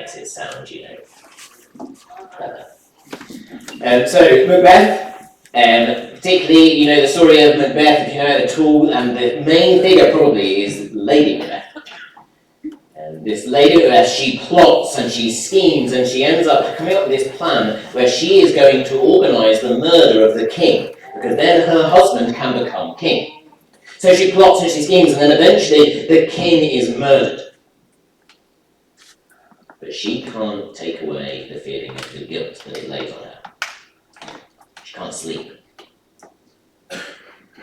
makes it sound, clever. So Macbeth, particularly, the story of Macbeth, if you know it at all, and the main figure probably is Lady Macbeth. And this Lady Macbeth, she plots and she schemes and she ends up coming up with this plan where she is going to organise the murder of the king, because then her husband can become king. So she plots and she schemes, and then eventually the king is murdered. But she can't take away the feeling of the guilt that it lays on her. She can't sleep.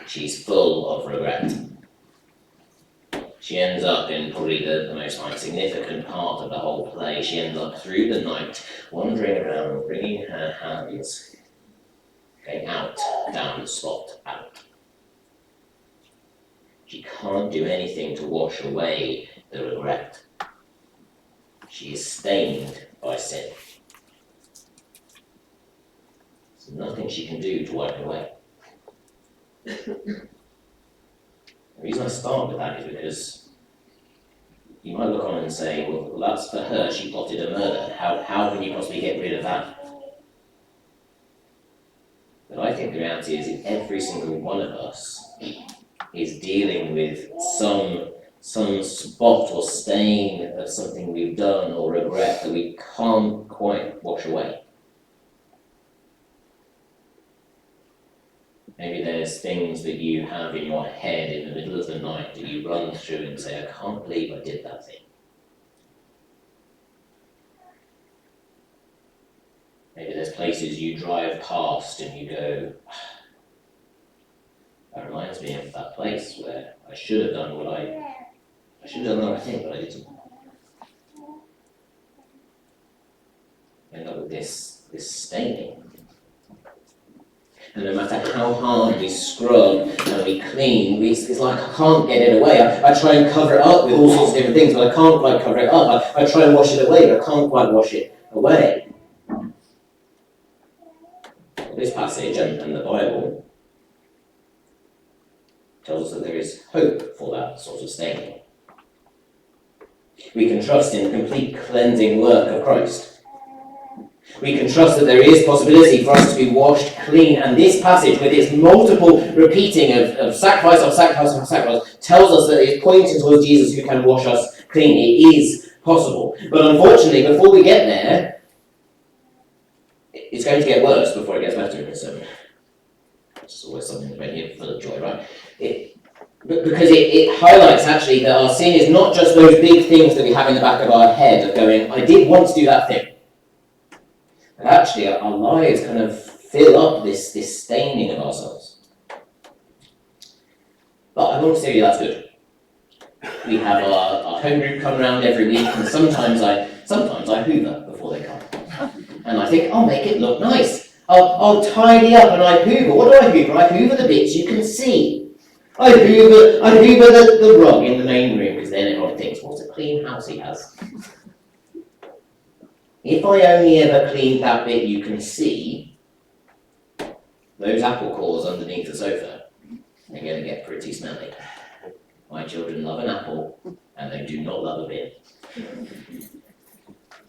She's full of regret. She ends up in probably the most significant part of the whole play. She ends up through the night, wandering around, wringing her hands, going out, down, spot, out. She can't do anything to wash away the regret. She is stained by sin. There's nothing she can do to wipe it away. The reason I start with that is because you might look on and say, well, that's for her, she plotted a murder. How can you possibly get rid of that? But I think the reality is that every single one of us is dealing with some spot or stain of something we've done or regret that we can't quite wash away. Maybe there's things that you have in your head in the middle of the night that you run through and say, I can't believe I did that thing. Maybe there's places you drive past and you go, that reminds me of that place where I should have done I should have done the right thing, but I didn't. End up with this staining. And no matter how hard we scrub and we clean, it's like I can't get it away. I try and cover it up with all sorts of different things, but I can't quite cover it up. I try and wash it away, but I can't quite wash it away. This passage and the Bible tells us that there is hope for that sort of staining. We can trust in the complete cleansing work of Christ. We can trust that there is possibility for us to be washed clean, and this passage, with its multiple repeating of sacrifice of sacrifice of sacrifice, tells us that it's pointing towards Jesus who can wash us clean. It is possible. But unfortunately, before we get there, it's going to get worse before it gets better in this sermon. It's always something that's very full of joy, right? Because it highlights actually that our sin is not just those big things that we have in the back of our head of going, I did want to do that thing. But actually our lives kind of fill up this staining of ourselves. But I want to tell you that's good. We have our home group come around every week, and sometimes I hoover before they come. And I think, I'll make it look nice. I'll tidy up and I hoover. What do I hoover? I hoover the bits you can see. I hoover the rug in the main room, because then everyone thinks, what a clean house he has. If I only ever cleaned that bit you can see, those apple cores underneath the sofa, they're going to get pretty smelly. My children love an apple, and they do not love a bin.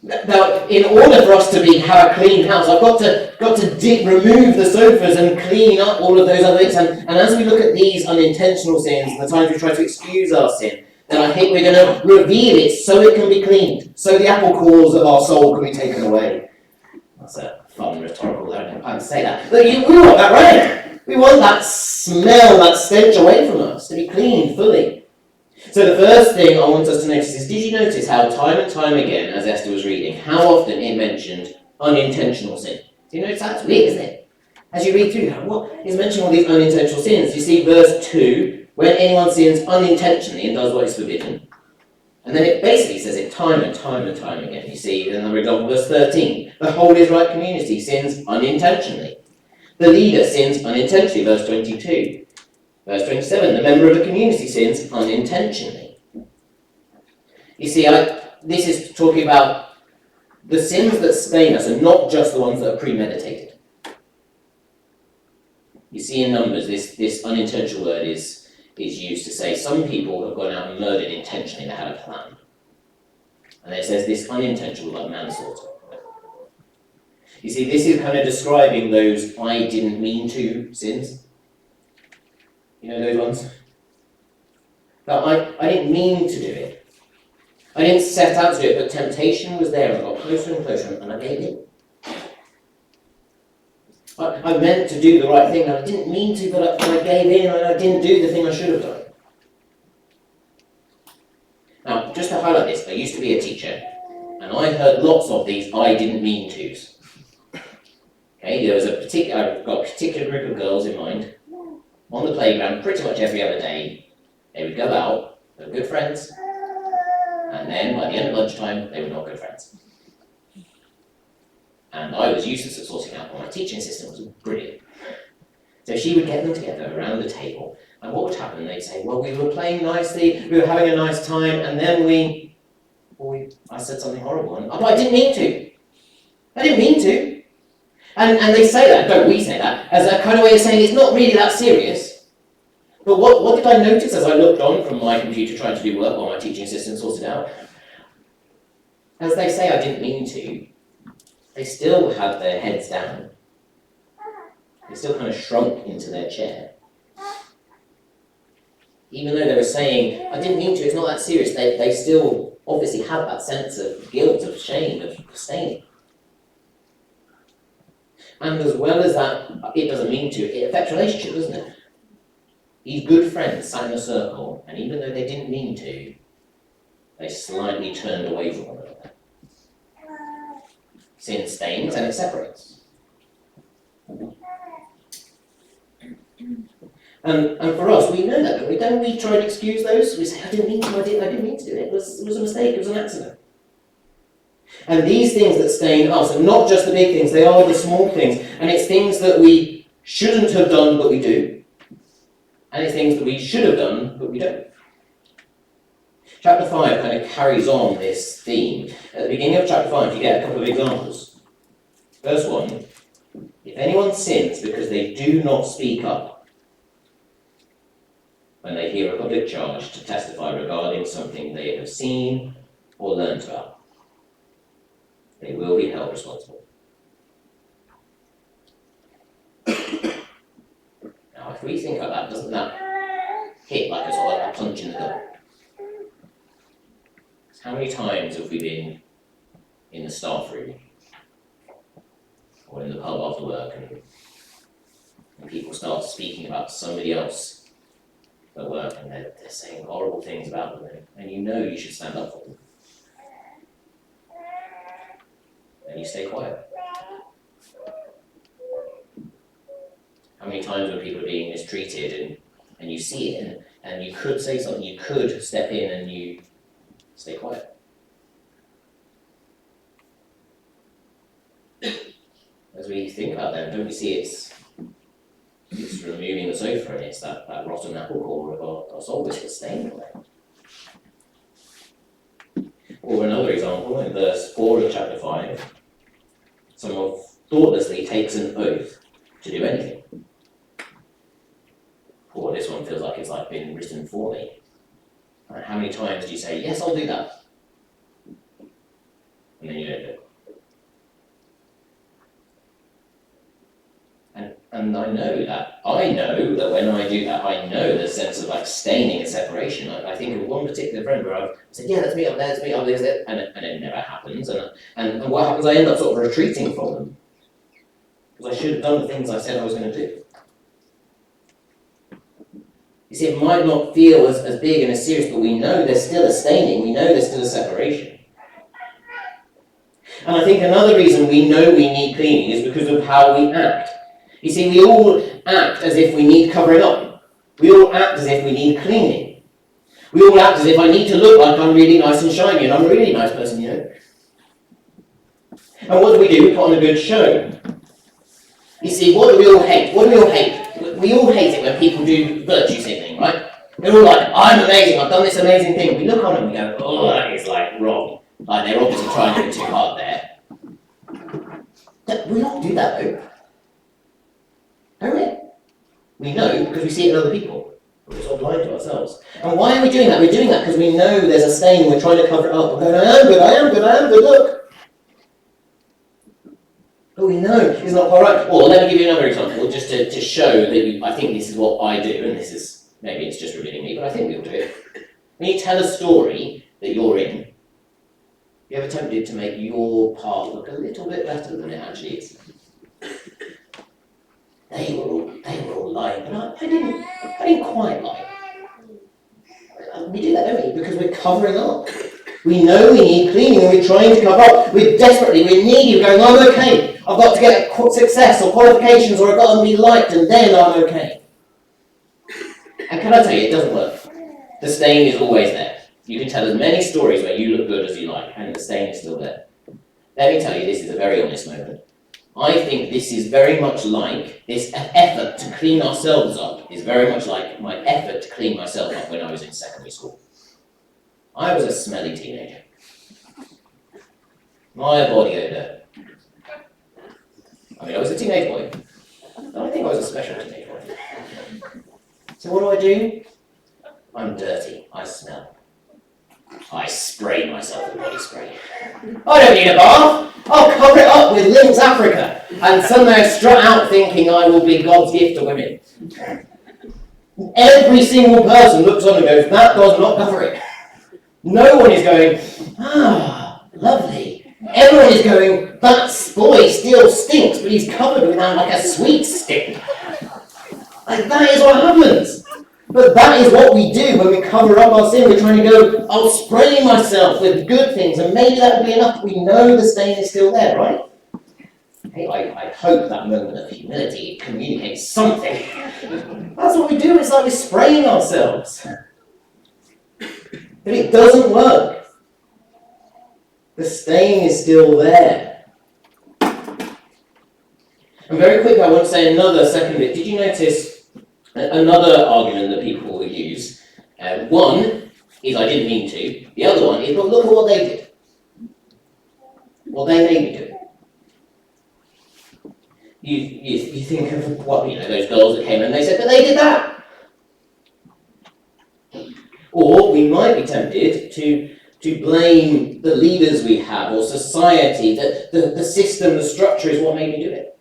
Now, in order for us to have a clean house, I've got to remove the sofas and clean up all of those other things. And as we look at these unintentional sins and the times we try to excuse our sin, then I think we're going to reveal it so it can be cleaned, so the apple cores of our soul can be taken away. That's a fun rhetorical, I don't know how to say that. But we want that, right? We want that smell, that stench away from us, to be cleaned fully. So the first thing I want us to notice is, did you notice how time and time again, as Esther was reading, how often it mentioned unintentional sin? Do you notice that? It's weird, isn't it? As you read through that, what is mentioning all these unintentional sins? You see verse 2, when anyone sins unintentionally and does what is forbidden. And then it basically says it time and time and time again. You see, another example, verse 13, the whole Israelite community sins unintentionally. The leader sins unintentionally, verse 22. Verse 27, the member of the community sins unintentionally. You see, this is talking about the sins that stain us, and not just the ones that are premeditated. You see in Numbers, this unintentional word is used to say some people have gone out and murdered intentionally, they had a plan. And then it says this unintentional, like manslaughter. You see, this is kind of describing those I didn't mean to sins. You know those ones? That I didn't mean to do it. I didn't set out to do it, but temptation was there and I got closer and closer and I gave in. I meant to do the right thing and I didn't mean to, but I gave in and I didn't do the thing I should have done. Now, just to highlight this, I used to be a teacher and I heard lots of these I didn't mean to's. Okay, there was I've got a particular group of girls in mind on the playground pretty much every other day. They would go out, they were good friends, and then by the end of lunchtime, they were not good friends. And I was useless at sorting out, but my teaching assistant was brilliant. So she would get them together around the table, and what would happen? They'd say, well, we were playing nicely, we were having a nice time, and then I said something horrible, but I didn't mean to. I didn't mean to. And they say that, don't we say that, as a kind of way of saying it's not really that serious. But what did I notice as I looked on from my computer trying to do work while my teaching assistant sorted it out? As they say I didn't mean to, they still had their heads down. They still kind of shrunk into their chair. Even though they were saying, I didn't mean to, it's not that serious, they still obviously had that sense of guilt, of shame, of staining. And as well as that, it doesn't mean to, it affects relationships, doesn't it? These good friends sat in a circle, and even though they didn't mean to, they slightly turned away from one another. Sin stains and it separates. And for us, we know that, don't we? Don't we try and excuse those? We say, I didn't mean to do it. It was a mistake, it was an accident. And these things that stain us are not just the big things, they are the small things. And it's things that we shouldn't have done, but we do. And it's things that we should have done, but we don't. Chapter 5 kind of carries on this theme. At the beginning of chapter 5, you get a couple of examples. Verse 1, if anyone sins because they do not speak up when they hear a public charge to testify regarding something they have seen or learnt about, they will be held responsible. Now, if we think about that, doesn't that hit like a sort of a punch in the gut? How many times have we been in the staff room or in the pub after work and people start speaking about somebody else at work and they're saying horrible things about them and you know you should stand up for them? And you stay quiet. How many times when people are being mistreated and you see it and you could say something, you could step in and you stay quiet. As we think about them, don't we see it's removing the sofa and it's that rotten apple core of our soul which is staying there. Or another example, in verse 4 of chapter 5, someone thoughtlessly takes an oath to do anything. Or this one feels like it's like been written for me. And how many times do you say, yes, I'll do that? And then you don't do it. And I know that when I do that, I know the sense of like staining and separation. I think of one particular friend where I've said, yeah, let's meet up there, and it never happens. And what happens, I end up sort of retreating from them. Because I should have done the things I said I was going to do. You see, it might not feel as big and as serious, but we know there's still a staining, we know there's still a separation. And I think another reason we know we need cleaning is because of how we act. You see, we all act as if we need covering up. We all act as if we need cleaning. We all act as if I need to look like I'm really nice and shiny, and I'm a really nice person, you know. And what do? We put on a good show. You see, what do we all hate? What do we all hate? We all hate it when people do virtue signaling, right? They're all like, I'm amazing, I've done this amazing thing. We look on them and we go, oh, that is like wrong. Like they're obviously trying to go too hard there. We all do that though. Don't we? We know because we see it in other people. It's are blind to ourselves. And why are we doing that? We're doing that because we know there's a stain and we're trying to cover it up. We're going, I am good, look. But we know it's not quite right. Or let me give you another example, just to show that I think this is what I do, and this is, maybe it's just revealing me, but I think we all do it. When you tell a story that you're in, you ever tempted to make your part look a little bit better than it actually is? They were all lying, but I didn't quite lie. We do that, don't we? Because we're covering up. We know we need cleaning and we're trying to cover up. We're needy, we're going, I'm okay. I've got to get success or qualifications or I've got to be liked and then I'm okay. And can I tell you, it doesn't work. The stain is always there. You can tell as many stories where you look good as you like and the stain is still there. Let me tell you, this is a very honest moment. I think this is very much like, this effort to clean ourselves up is very much like my effort to clean myself up when I was in secondary school. I was a smelly teenager. My body odour. I was a teenage boy. But I think I was a special teenage boy. So what do? I'm dirty. I smell. I spray myself with body spray. I don't need a bath. I'll cover it up with Lynx Africa and somehow strut out thinking I will be God's gift to women. Every single person looks on and goes, that does not cover it. No one is going, lovely. Everyone is going, that boy still stinks, but he's covered with like a sweet stick. Like, that is what happens. But that is what we do when we cover up our sin. We're trying to go, I'll spray myself with good things, and maybe that will be enough. We know the stain is still there, right? Hey, I hope that moment of humility communicates something. That's what we do. It's like we're spraying ourselves. But it doesn't work. The stain is still there. And very quickly, I want to say another second bit. Did you notice another argument that people will use? One is I didn't mean to. The other one is, well, look at what they did. What they made me do. You think of what, those girls that came and they said, but they did that. Or we might be tempted to blame the leaders we have or society, that the system, the structure is what made me do it.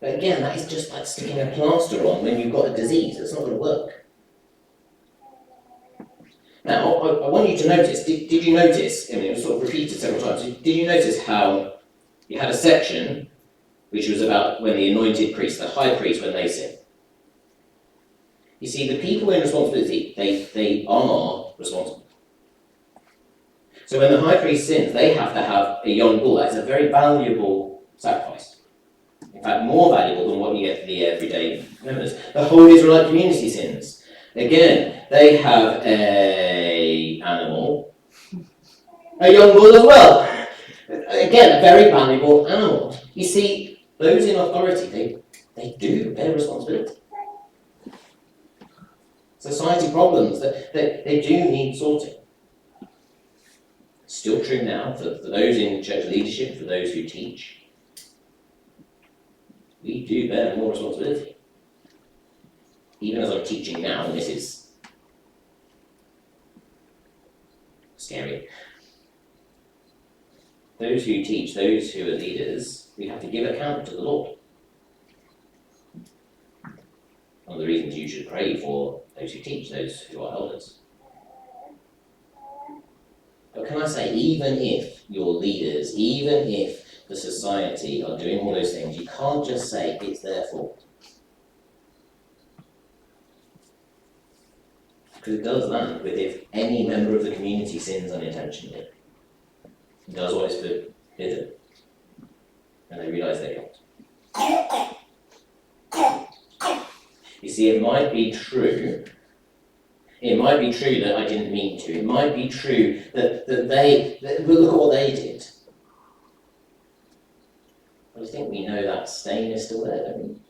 But again, that is just like sticking a plaster on when you've got a disease. It's not going to work. Now, I want you to notice, did you notice, it was sort of repeated several times, did you notice how you had a section which was about when the anointed priest, the high priest, when they sin? You see, the people in responsibility, they are responsible. So when the high priest sins, they have to have a young bull. That is a very valuable sacrifice. In fact, more valuable than what you get for the everyday members. The whole Israelite community sins. Again, they have a animal, a young bull as well. Again, a very valuable animal. You see, those in authority, they do bear responsibility. Society problems, they do need sorting. Still true now for those in church leadership, for those who teach. We do bear more responsibility. Even as I'm teaching now, and this is scary. Those who teach, those who are leaders, we have to give account to the Lord. One of the reasons you should pray for those who teach, those who are elders. But can I say, even if your leaders, even if the society are doing all those things, you can't just say it's their fault. Because it does land with if any member of the community sins unintentionally, does what is forbidden, and they realise they can't. You see, it might be true that I didn't mean to. It might be true that look at what they did. But I think we know that stain is still there, don't we?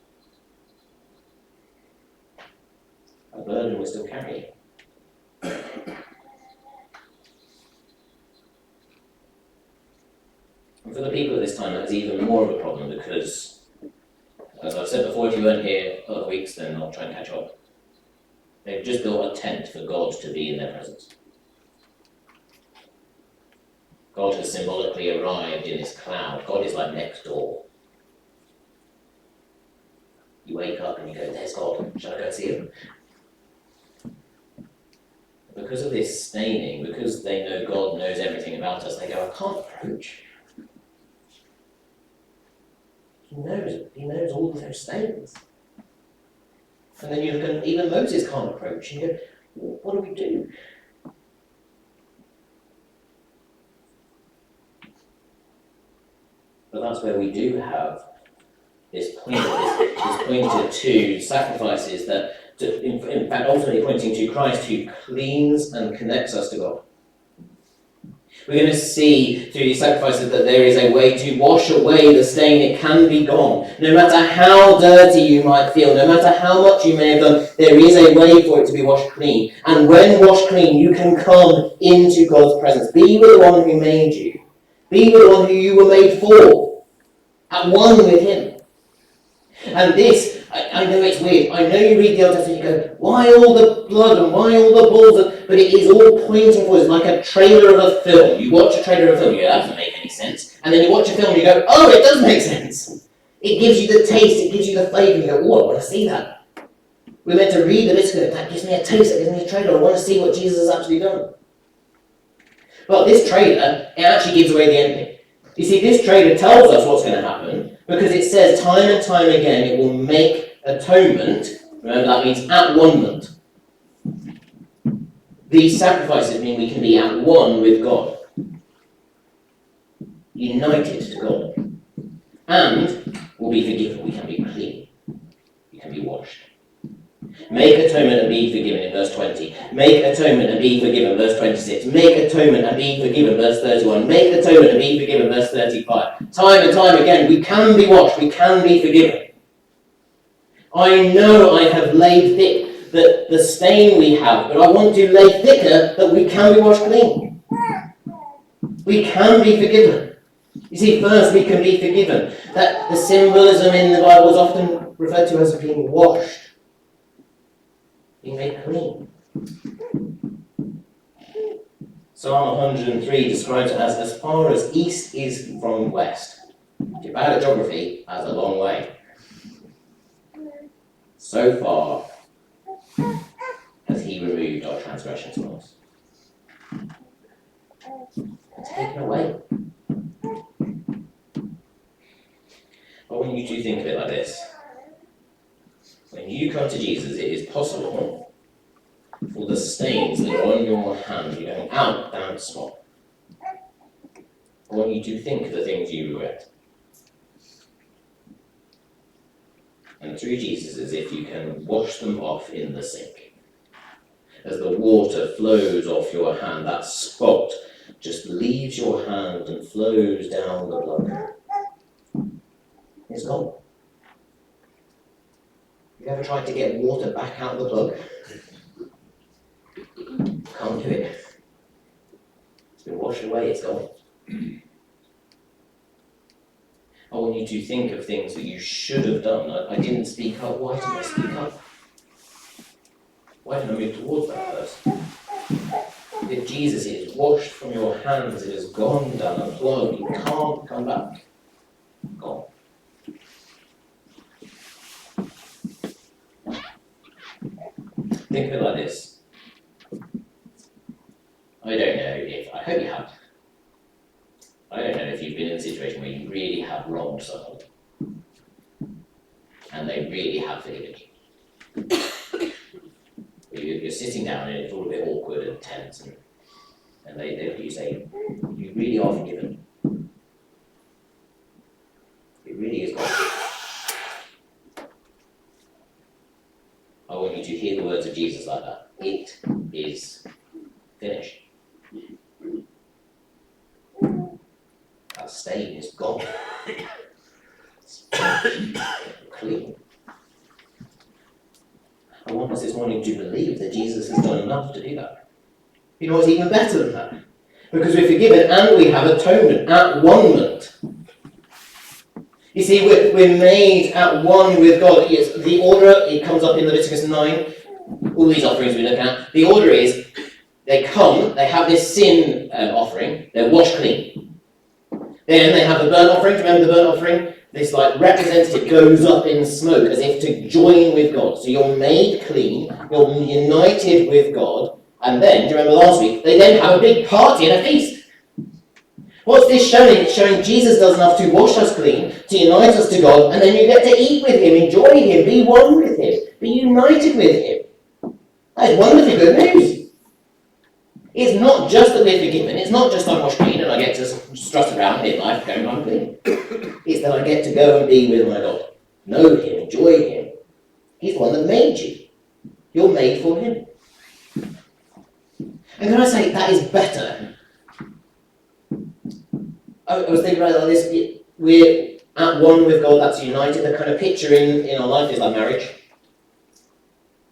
A burden we're still carrying. And for the people at this time, that is even more of a problem because, as I've I said before, if you weren't here other weeks, then I'll try and catch up. They've just built a tent for God to be in their presence. God has symbolically arrived in this cloud. God is like next door. You wake up and you go, there's God. Shall I go and see him? Because of this staining, because they know God knows everything about us, they go, I can't approach. He knows all of those stains. And then you look at, even Moses can't approach. And you go, what do we do? But that's where we do have this pointed to sacrifices that, in fact, ultimately pointing to Christ who cleans and connects us to God. We're going to see through these sacrifices that there is a way to wash away the stain. It can be gone. No matter how dirty you might feel, no matter how much you may have done, there is a way for it to be washed clean. And when washed clean, you can come into God's presence. Be with the one who made you. Be with the one who you were made for. At one with him. And this, I know it's weird. I know you read the Old Testament and you go, why all the blood and why all the bulls? But it is all pointing towards like a trailer of a film. You watch a trailer of a film, you go, that doesn't make any sense. And then you watch a film and you go, oh, it does make sense. It gives you the taste, it gives you the flavour. You go, oh, I want to see that. We're meant to read the Leviticus. That gives me a taste, that gives me a trailer. I want to see what Jesus has actually done. But this trailer, it actually gives away the ending. You see, this trailer tells us what's going to happen because it says time and time again it will make atonement. Remember, that means at one. These sacrifices mean we can be at one with God, united to God, and we'll be forgiven. We can be clean. We can be washed. Make atonement and be forgiven in verse 20. Make atonement and be forgiven, verse 26. Make atonement and be forgiven, verse 31. Make atonement and be forgiven, verse 35. Time and time again, we can be washed, we can be forgiven. I know I have laid thick the stain we have, but I want to lay thicker that we can be washed clean. We can be forgiven. You see, first we can be forgiven. That the symbolism in the Bible is often referred to as being washed. Being made clean. Psalm 103 describes it as far as east is from west. If you're bad at geography, that's a long way. So far has he removed our transgressions from us. It's taken away. But when you do think of it like this, when you come to Jesus, it is possible for the stains that are on your hand to be going out down the spot. When you do think of the things you regret. And through Jesus, as if you can wash them off in the sink. As the water flows off your hand, that spot just leaves your hand and flows down the blood. It's gone. Have you ever tried to get water back out of the plug? Can't do it. It's been washed away, it's gone. I want you to think of things that you should have done. I didn't speak up. Why didn't I speak up? Why didn't I move towards that first? If Jesus is washed from your hands, it has gone down a plug. You can't come back. Gone. Think of it like this. I hope you have. I don't know if you've been in a situation where you really have wronged someone and they really have forgiven you. You're sitting down and it's all a bit awkward and tense and you say, you really are forgiven. It really is gone. I want you to hear the words of Jesus like that. It is finished. That stain is gone. It's clean. I want us this morning to believe that Jesus has done enough to do that. You know what's even better than that? Because we're forgiven and we have atonement at one moment. You You see, we're made at one with God. Yes, the order, it comes up in Leviticus 9, all these offerings we look at. The order is, they come, they have this sin offering, they're washed clean. Then they have the burnt offering. Do you remember the burnt offering? This like representative goes up in smoke as if to join with God. So you're made clean, you're united with God, and then, do you remember last week, they then have a big party and a feast. What's this showing? It's showing Jesus does enough to wash us clean, to unite us to God, and then you get to eat with him, enjoy him, be one with him, be united with him. That is wonderfully good news. It's not just that we're forgiven, it's not just I'm washed clean and I get to strut around in life going I'm clean. It's that I get to go and be with my God. Know him, enjoy him. He's the one that made you. You're made for him. And can I say, that is better. I was thinking about this, we're at one with God, that's united. The kind of picture in our life is like marriage.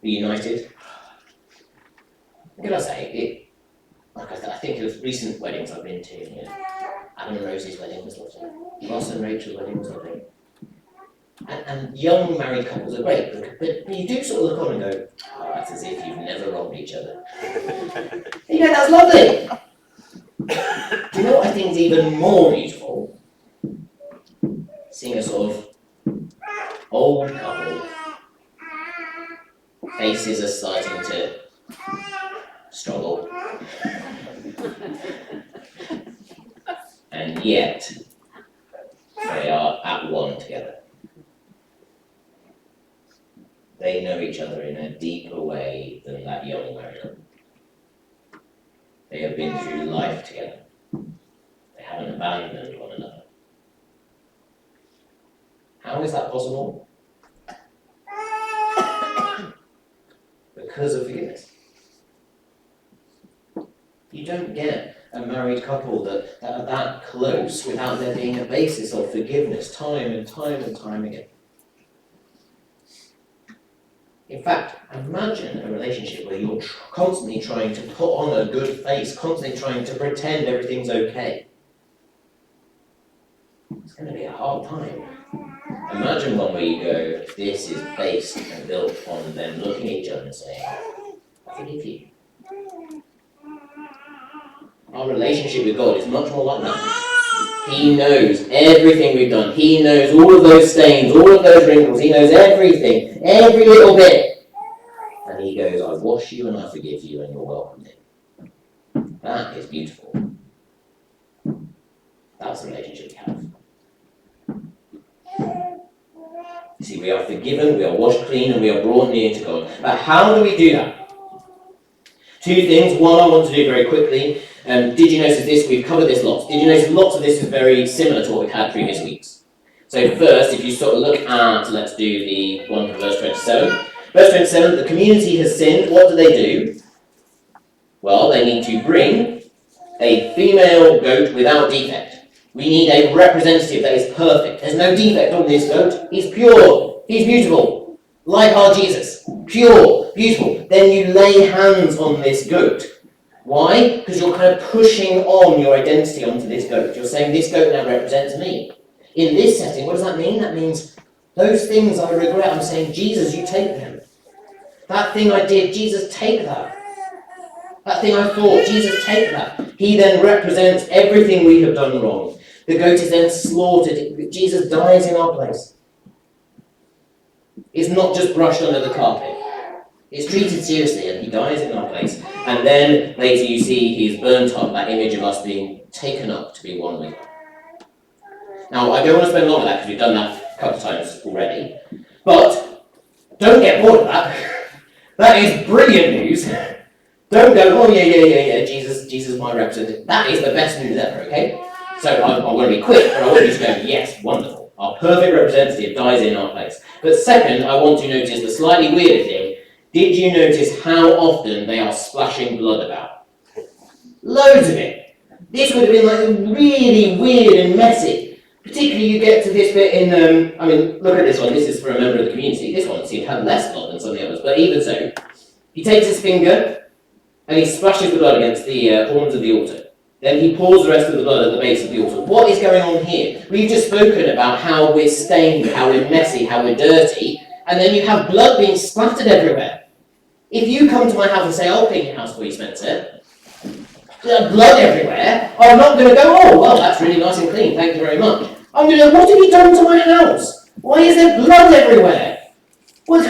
We're united. What can I say? I think of recent weddings I've been to. You know, Adam and Rosie's wedding was lovely. Ross and Rachel's wedding was lovely. And young married couples are great, but you do sort of look on and go, oh, that's as if you've never wronged each other. You know, that's lovely. Do you know what I think is even more beautiful? Seeing a sort of old couple, faces are starting to struggle. And yet, they are at one together. They know each other in a deeper way than that young married couple. They have been through life together. They haven't abandoned one another. How is that possible? Because of forgiveness. You don't get a married couple that are that close without there being a basis of forgiveness time and time and time again. In fact, imagine a relationship where you're constantly trying to put on a good face, constantly trying to pretend everything's okay. It's going to be a hard time. Imagine one where you go, this is based and built on them looking at each other and saying, I forgive you. Our relationship with God is much more like that. He knows everything we've done. He knows all of those stains, all of those wrinkles. He knows everything, every little bit. And he goes, I wash you and I forgive you and you're welcome in. That is beautiful. That's the relationship we have. You see, we are forgiven, we are washed clean, and we are brought near to God. But how do we do that? Two things. One I want to do very quickly. Did you notice this? We've covered this lots. Did you notice lots of this is very similar to what we've had previous weeks? So first, if you sort of look at, let's do the one from verse 27. Verse 27, the community has sinned. What do? Well, they need to bring a female goat without defect. We need a representative that is perfect. There's no defect on this goat. He's pure. He's beautiful. Like our Jesus. Pure. Beautiful. Then you lay hands on this goat. Why? Because you're kind of pushing on your identity onto this goat. You're saying, this goat now represents me. In this setting, what does that mean? That means those things I regret, I'm saying, Jesus, you take them. That thing I did, Jesus, take that. That thing I thought, Jesus, take that. He then represents everything we have done wrong. The goat is then slaughtered. Jesus dies in our place. It's not just brushed under the carpet. It's treated seriously and he dies in our place. And then later you see he's burnt up, that image of us being taken up to be one with him. Now, I don't want to spend long on that because we've done that a couple of times already. But don't get bored of that. That is brilliant news. Don't go, oh yeah, Jesus is my representative. That is the best news ever, okay? So I'm going to be quick, but I want you to go, yes, wonderful. Our perfect representative dies in our place. But second, I want to notice the slightly weirder thing. Did you notice how often they are splashing blood about? Loads of it. This would have been like really weird and messy. Particularly you get to this bit in, look at this one. This is for a member of the community. This one seemed to have less blood than some of the others. But even so, he takes his finger and he splashes the blood against the horns of the altar. Then he pours the rest of the blood at the base of the altar. What is going on here? We've just spoken about how we're stained, how we're messy, how we're dirty, and then you have blood being splattered everywhere. If you come to my house and say, I'll clean your house for you, Spencer, blood everywhere, I'm not going to go, oh, well, that's really nice and clean, thank you very much. I'm going to go, what have you done to my house? Why is there blood everywhere? Well,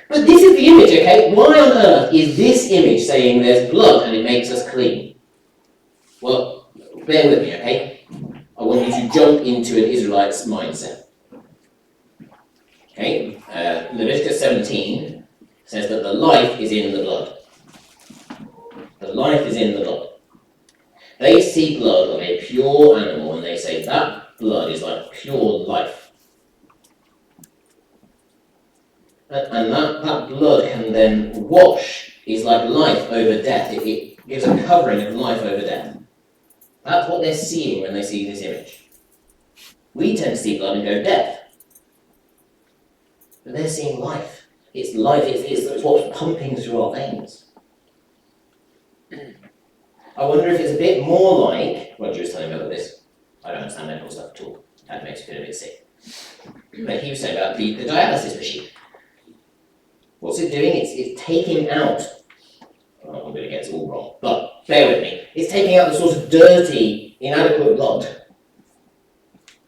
but this is the image, okay? Why on earth is this image saying there's blood and it makes us clean? Well, bear with me, okay? I want you to jump into an Israelite's mindset. Okay? Leviticus 17 says that the life is in the blood. The life is in the blood. They see blood of a pure animal and they say that blood is like pure life. And that blood can then wash, is like life over death. It gives a covering of life over death. That's what they're seeing when they see this image. We tend to see blood and go death. But they're seeing life. It's life, it's what's pumping through our veins. I wonder if it's a bit more like, Roger was telling me about this, I don't understand medical stuff at all, that makes me feel a bit sick. But he was saying about the dialysis machine. What's it doing? It's taking out, I'm going to get it all wrong, but bear with me, it's taking out the sort of dirty, inadequate blood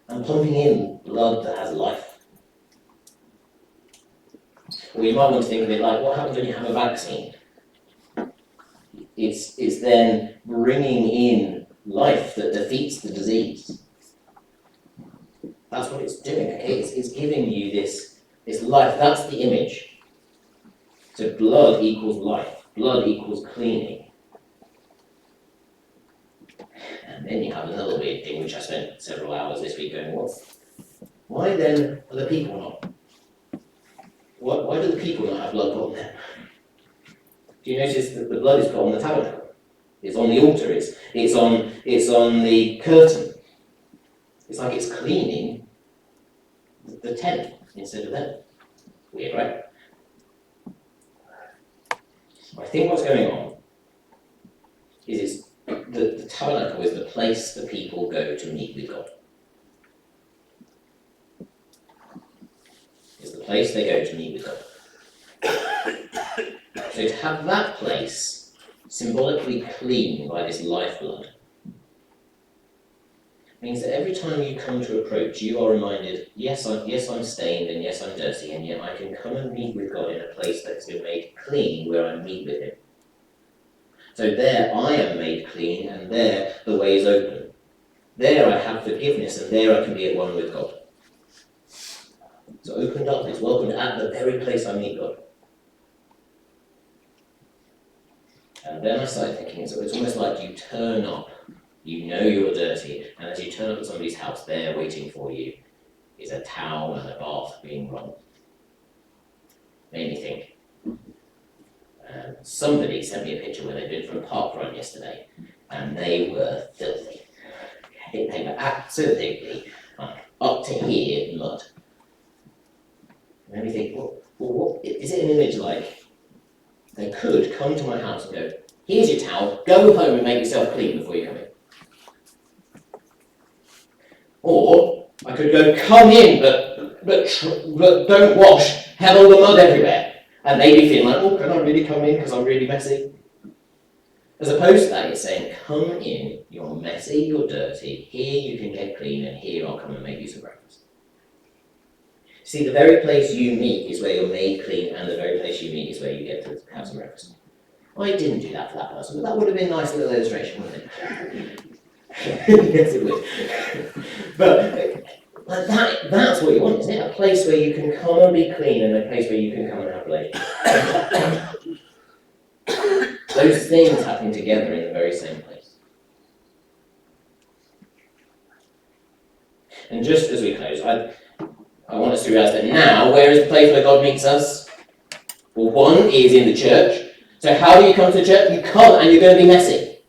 and pumping in blood that has life. Or you might want to think of it like, what happens when you have a vaccine? It's then bringing in life that defeats the disease. That's what it's doing, okay? It's giving you this life. That's the image. So blood equals life. Blood equals cleaning. And then you have another weird thing, which I spent several hours this week going, why then are the people not? Why do the people not have blood put on them? Do you notice that the blood is put on the tabernacle? It's on the altar. It's on the curtain. It's like it's cleaning the tent instead of them. Weird, right? I think what's going on is the tabernacle is the place the people go to meet with God. It's the place they go to meet with God. So to have that place symbolically clean by this lifeblood means that every time you come to approach, you are reminded, yes, I'm stained and yes, I'm dirty, and yet I can come and meet with God in a place that has been made clean where I meet with Him. So there I am made clean, and there the way is open. There I have forgiveness, and there I can be at one with God. It's opened up, it's welcomed at the very place I meet God. And then I started thinking, it's almost like you turn up, you know you're dirty, and as you turn up at somebody's house, there waiting for you is a towel and a bath being run. Made me think. Somebody sent me a picture where they'd been for a park run yesterday, and they were filthy. They were absolutely up to here in mud. And then we think, well, what is it an image like? They could come to my house and go, here's your towel, go home and make yourself clean before you come in. Or I could go, come in, but don't wash, have all the mud everywhere. And they'd be feeling like, oh, can I really come in because I'm really messy? As opposed to that, it's saying, come in, you're messy, you're dirty, here you can get clean, and here I'll come and make you some breakfast. See, the very place you meet is where you're made clean, and the very place you meet is where you get to have some breakfast. I didn't do that for that person, but that would have been a nice little illustration, wouldn't it? Yes, it would. But that's what you want, isn't it? A place where you can come and be clean, and a place where you can come and have relations. Those things happen together in the very same place. And just as we close, I want us to realize that now, where is the place where God meets us? Well, one is in the church. So how do you come to church? You come and you're going to be messy.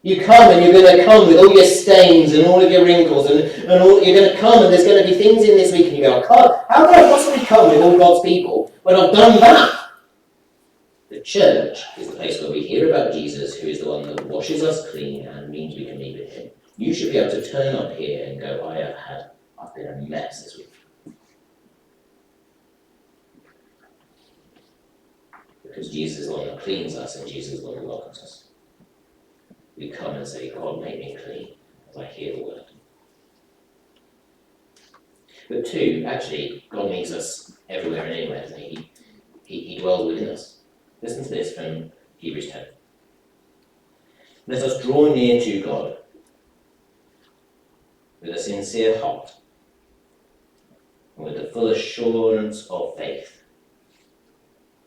You come and you're going to come with all your stains and all of your wrinkles and all, you're going to come and there's going to be things in this week and you go, God, how can I possibly come with all God's people when I've done that? The church is the place where we hear about Jesus, who is the one that washes us clean and means we can meet with him. You should be able to turn up here and go, I've been a mess this week. Because Jesus is the one that cleans us and Jesus is the one who welcomes us. We come and say, God, make me clean as I hear the word. But two, actually, God meets us everywhere and anywhere, doesn't he? He dwells within us. Listen to this from Hebrews 10. Let us draw near to God with a sincere heart and with the full assurance of faith,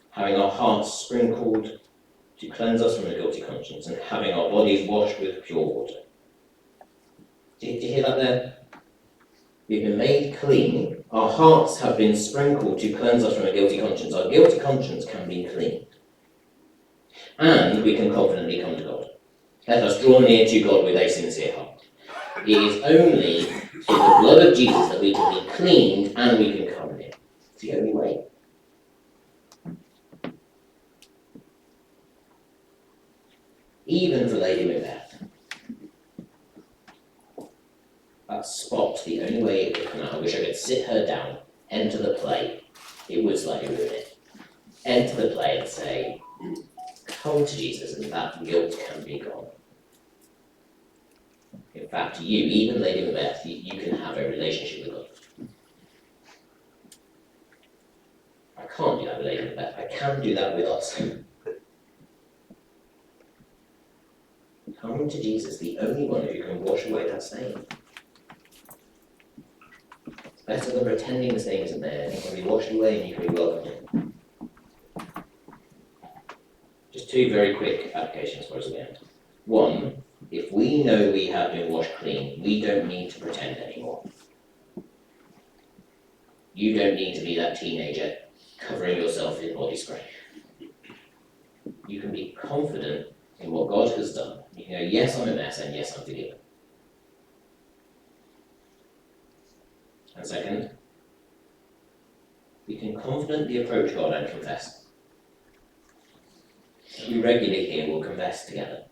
having our hearts sprinkled to cleanse us from a guilty conscience and having our bodies washed with pure water. Did you hear that there? We've been made clean. Our hearts have been sprinkled to cleanse us from a guilty conscience. Our guilty conscience can be cleaned. And we can confidently come to God. Let us draw near to God with a sincere heart. It is only through the blood of Jesus that we can be cleaned and we can come near. It's the only way. Even for Lady Macbeth, that spot, the only way it could come out, I wish I could sit her down, enter the play, it would slightly ruin it. Enter the play and say, come to Jesus and that guilt can be gone. In fact, you, even Lady Macbeth, you can have a relationship with God. I can't do that with Lady Macbeth, I can do that with us. Come to Jesus, the only one who can wash away that stain. It's better than pretending the stain isn't there. It can be washed away and you can be welcomed. Just two very quick applications for us at the end. One, if we know we have been washed clean, we don't need to pretend anymore. You don't need to be that teenager covering yourself in body spray. You can be confident in what God has done. You can go, yes, I'm a mess, and yes, I'm forgiven. And second, we can confidently approach God and confess. We regularly here will confess together.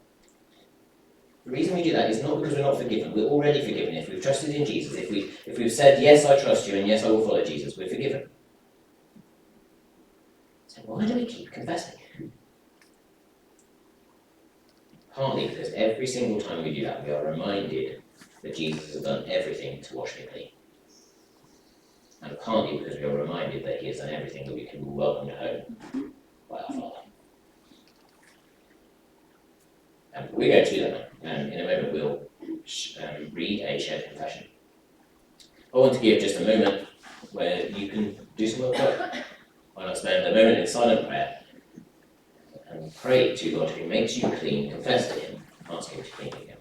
The reason we do that is not because we're not forgiven. We're already forgiven. If we've trusted in Jesus, if we've said, yes, I trust you, and yes, I will follow Jesus, we're forgiven. So why do we keep confessing? Partly because every single time we do that, we are reminded that Jesus has done everything to wash me clean. And partly because we are reminded that he has done everything that we can be welcomed home by our Father. We're going to do that now. In a moment, we'll read a shared confession. I want to give just a moment where you can do some work. Why not spend a moment in silent prayer and pray to God who makes you clean, confess to him, ask him to clean you again.